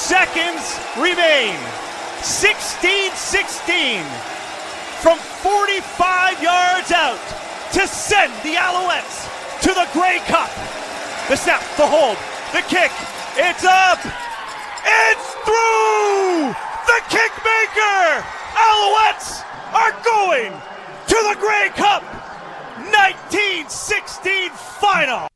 seconds remain. 16-16 from 45 yards out to send the Alouettes to the Grey Cup. The snap, the hold, the kick, it's up, it's through! The kickmaker! Alouettes are going to the Grey Cup 1916 final.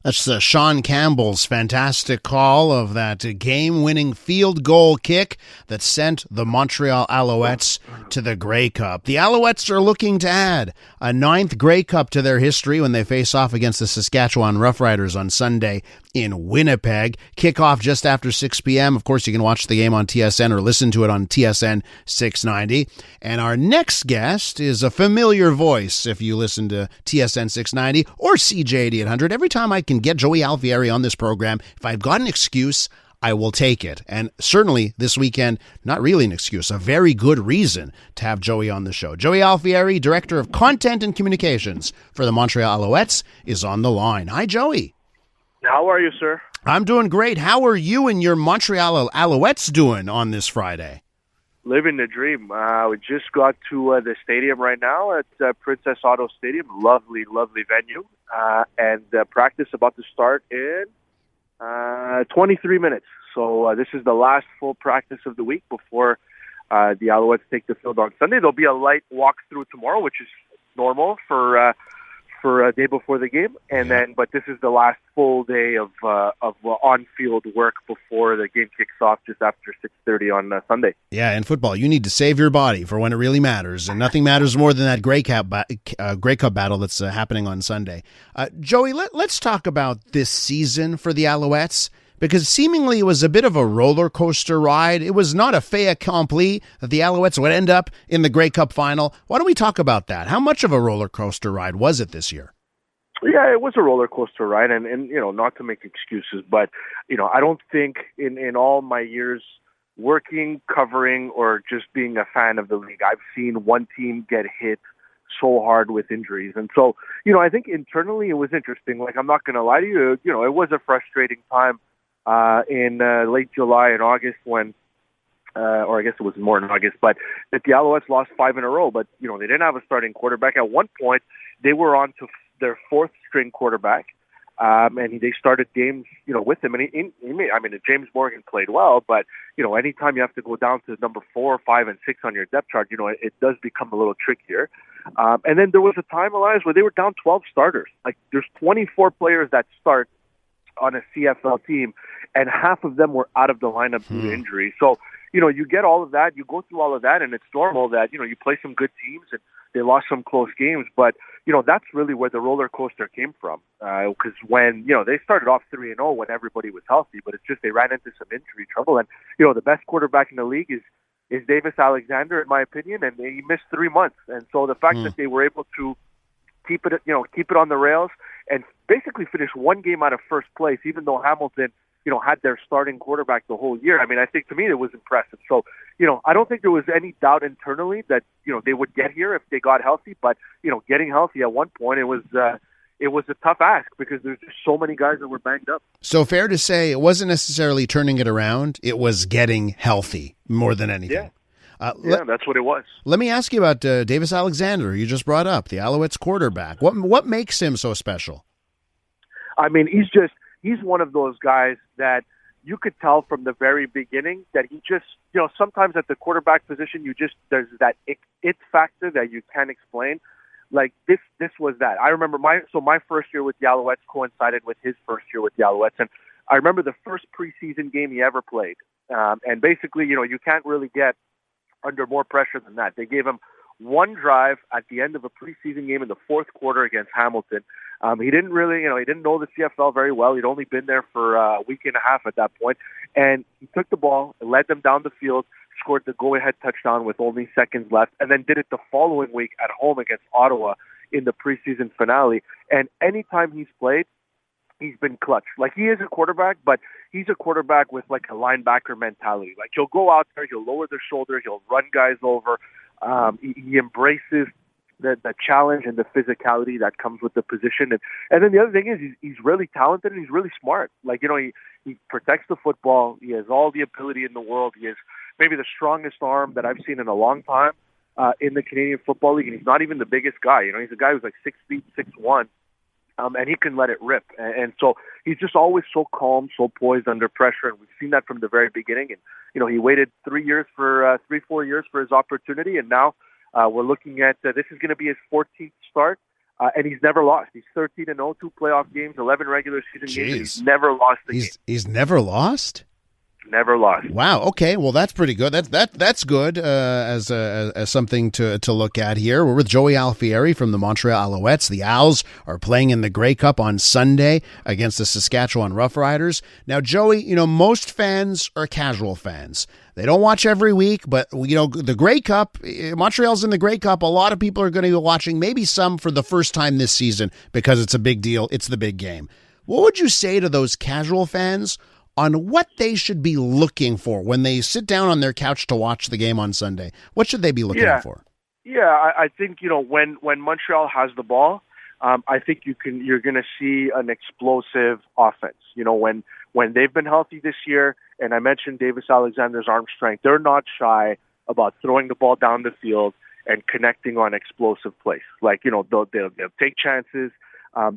That's Sean Campbell's fantastic call of that game-winning field goal kick that sent the Montreal Alouettes to the Grey Cup. The Alouettes are looking to add a 9th Grey Cup to their history when they face off against the Saskatchewan Roughriders on Sunday in Winnipeg. Kickoff just after 6 p.m. Of course, you can watch the game on TSN or listen to it on TSN 690. And our next guest is a familiar voice if you listen to TSN 690 or CJ 8800. Every time I can get Joey Alfieri on this program, if I've got an excuse, I will take it. And certainly this weekend, not really an excuse, a very good reason to have Joey on the show. Joey Alfieri, Director of Content and Communications for the Montreal Alouettes, is on the line. Hi, Joey. How are you, sir? I'm doing great. How are you and your Montreal Alouettes doing on this Friday? Living the dream. We just got to the stadium right now at Princess Auto Stadium. Lovely, lovely venue. And practice about to start in 23 minutes. So this is the last full practice of the week before the Alouettes take the field on Sunday. There'll be a light walkthrough tomorrow, which is normal for a day before the game, and then but this is the last full day of on-field work before the game kicks off just after 6:30 on Sunday. Yeah, in football, you need to save your body for when it really matters, and nothing matters more than that Grey Cup battle that's happening on Sunday. Joey, let's talk about this season for the Alouettes, because seemingly it was a bit of a roller coaster ride. It was not a fait accompli that the Alouettes would end up in the Grey Cup final. Why don't we talk about that? How much of a roller coaster ride was it this year? Yeah, it was a roller coaster ride, and not to make excuses, but I don't think in all my years working, covering, or just being a fan of the league, I've seen one team get hit so hard with injuries. And so, I think internally it was interesting. Like, I'm not going to lie to you, it was a frustrating time in late July and August when, or I guess it was more in August, but that the Alouettes lost 5 in a row. But, they didn't have a starting quarterback. At one point, they were on to their 4th string quarterback, and they started games, with him. And James Morgan played well, but, anytime you have to go down to number 4, 5, and 6 on your depth chart, it does become a little trickier. And then there was a time, Elias, where they were down 12 starters. Like, there's 24 players that start on a CFL team, and half of them were out of the lineup due to injury. So, you get all of that, you go through all of that, and it's normal that, you play some good teams and they lost some close games. But, that's really where the roller coaster came from. Because when, they started off 3-0 when everybody was healthy, but it's just they ran into some injury trouble. And, the best quarterback in the league is Davis Alexander, in my opinion, and he missed 3 months. And so the fact that they were able to keep it on the rails and basically finish one game out of first place, even though Hamilton, had their starting quarterback the whole year. I mean, I think to me it was impressive. So, I don't think there was any doubt internally that, they would get here if they got healthy, but, getting healthy at one point, it was a tough ask because there's just so many guys that were banged up. So fair to say it wasn't necessarily turning it around. It was getting healthy more than anything. Yeah. That's what it was. Let me ask you about Davis Alexander, you just brought up, the Alouettes quarterback. What makes him so special? I mean, he's one of those guys that you could tell from the very beginning that he just, sometimes at the quarterback position, there's that it factor that you can't explain. Like this was that. I remember my first year with the Alouettes coincided with his first year with the Alouettes. And I remember the first preseason game he ever played. And basically, you can't really get under more pressure than that. They gave him one drive at the end of a preseason game in the 4th quarter against Hamilton. He didn't really, he didn't know the CFL very well. He'd only been there for a week and a half at that point. And he took the ball, led them down the field, scored the go-ahead touchdown with only seconds left, and then did it the following week at home against Ottawa in the preseason finale. And anytime he's played, he's been clutch. Like, he is a quarterback, but he's a quarterback with like a linebacker mentality. Like, he'll go out there, he'll lower the shoulder, he'll run guys over. He embraces the challenge and the physicality that comes with the position. And then the other thing is he's really talented and he's really smart. Like, he protects the football. He has all the ability in the world. He has maybe the strongest arm that I've seen in a long time in the Canadian Football League. And he's not even the biggest guy. He's a guy who's like 6 feet, 6'1", and he can let it rip. And so he's just always so calm, so poised under pressure. And we've seen that from the very beginning. And, he waited 4 years for his opportunity. And now we're looking at this is going to be his 14th start. And he's never lost. He's 13-0, 2 playoff games, 11 regular season games. He's never lost a game. He's never lost? Never lost. Wow. Okay. Well, that's pretty good. That's good as something to look at here. We're with Joey Alfieri from the Montreal Alouettes. The Owls are playing in the Grey Cup on Sunday against the Saskatchewan Roughriders. Now, Joey, most fans are casual fans. They don't watch every week, but the Grey Cup, Montreal's in the Grey Cup. A lot of people are going to be watching, maybe some for the first time this season because it's a big deal. It's the big game. What would you say to those casual fans on what they should be looking for when they sit down on their couch to watch the game on Sunday? What should they be looking for? Yeah, I think when Montreal has the ball, I think you're going to see an explosive offense. When they've been healthy this year, and I mentioned Davis Alexander's arm strength, they're not shy about throwing the ball down the field and connecting on explosive plays. Like, they'll take chances.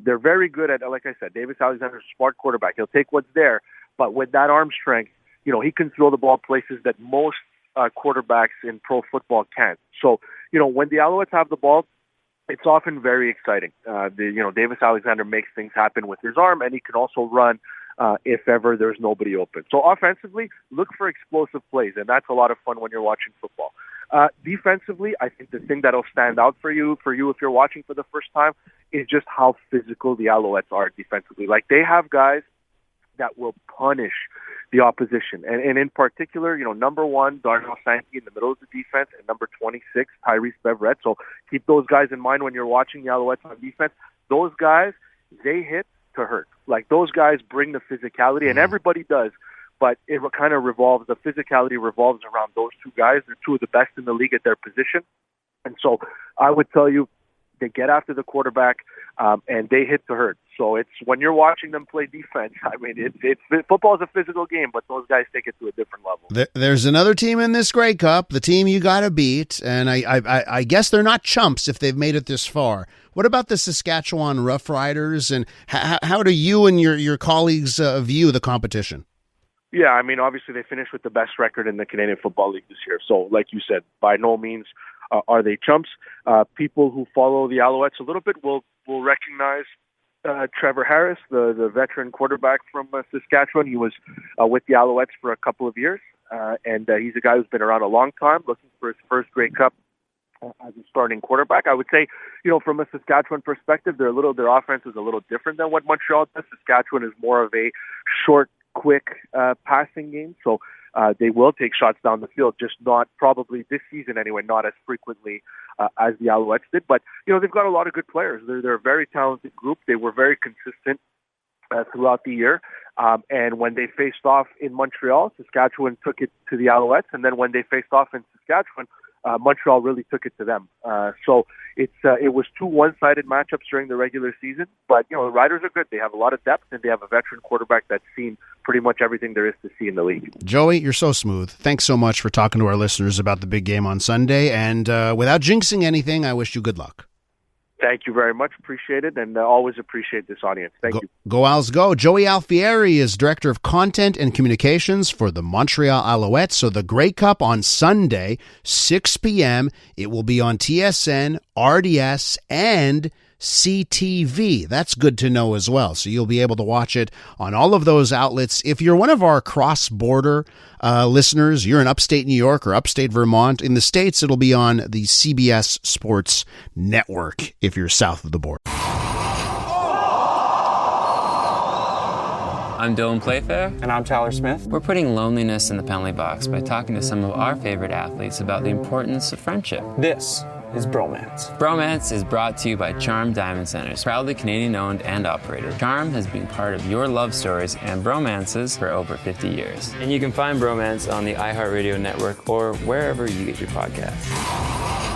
They're very good at, like I said, Davis Alexander's a smart quarterback. He'll take what's there, but with that arm strength, he can throw the ball places that most quarterbacks in pro football can't. So, when the Alouettes have the ball, it's often very exciting. Davis Alexander makes things happen with his arm, and he can also run if ever there's nobody open. So offensively, look for explosive plays, and that's a lot of fun when you're watching football. Defensively, I think the thing that'll stand out for you if you're watching for the first time is just how physical the Alouettes are defensively. Like, they have guys that will punish the opposition. And in particular, number 1, Darnell Sankey in the middle of the defense, and number 26, Tyrese Beverette. So keep those guys in mind when you're watching the Alouettes on defense. Those guys, they hit to hurt. Like, those guys bring the physicality, and everybody does, but it kind of revolves, the physicality revolves around those two guys. They're two of the best in the league at their position. And so I would tell you, they get after the quarterback, and they hit to hurt. So it's when you're watching them play defense, I mean, football is a physical game, but those guys take it to a different level. There's another team in this Grey Cup, the team you got to beat, and I guess they're not chumps if they've made it this far. What about the Saskatchewan Roughriders, and how do you and your colleagues view the competition? Yeah, I mean, obviously they finished with the best record in the Canadian Football League this year. So, like you said, by no means are they chumps. People who follow the Alouettes a little bit will recognize Trevor Harris, the veteran quarterback from Saskatchewan. He was with the Alouettes for a couple of years, and he's a guy who's been around a long time, looking for his first Grey Cup as a starting quarterback. I would say, from a Saskatchewan perspective, their offense is a little different than what Montreal does. Saskatchewan is more of a short, quick passing game, so they will take shots down the field, just not probably this season anyway, not as frequently as the Alouettes did. But they've got a lot of good players. They're a very talented group. They were very consistent throughout the year. And when they faced off in Montreal, Saskatchewan took it to the Alouettes, and then when they faced off in Saskatchewan, Montreal really took it to them. So it was two one-sided matchups during the regular season, but the Riders are good. They have a lot of depth, and they have a veteran quarterback that's seen pretty much everything there is to see in the league. Joey, you're so smooth. Thanks so much for talking to our listeners about the big game on Sunday, and without jinxing anything, I wish you good luck. Thank you very much. Appreciate it, and always appreciate this audience. Thank you. Go Owls, go. Joey Alfieri is Director of Content and Communications for the Montreal Alouettes. So the Grey Cup on Sunday, 6 p.m. It will be on TSN, RDS, and CTV. That's good to know as well. So you'll be able to watch it on all of those outlets. If you're one of our cross-border listeners, you're in upstate New York or upstate Vermont. In the States, it'll be on the CBS Sports Network if you're south of the border. I'm Dylan Playfair. And I'm Tyler Smith. We're putting loneliness in the penalty box by talking to some of our favorite athletes about the importance of friendship. This is Bromance. Bromance is brought to you by Charm Diamond Centers, proudly Canadian-owned and operated. Charm has been part of your love stories and bromances for over 50 years. And you can find Bromance on the iHeartRadio network or wherever you get your podcasts.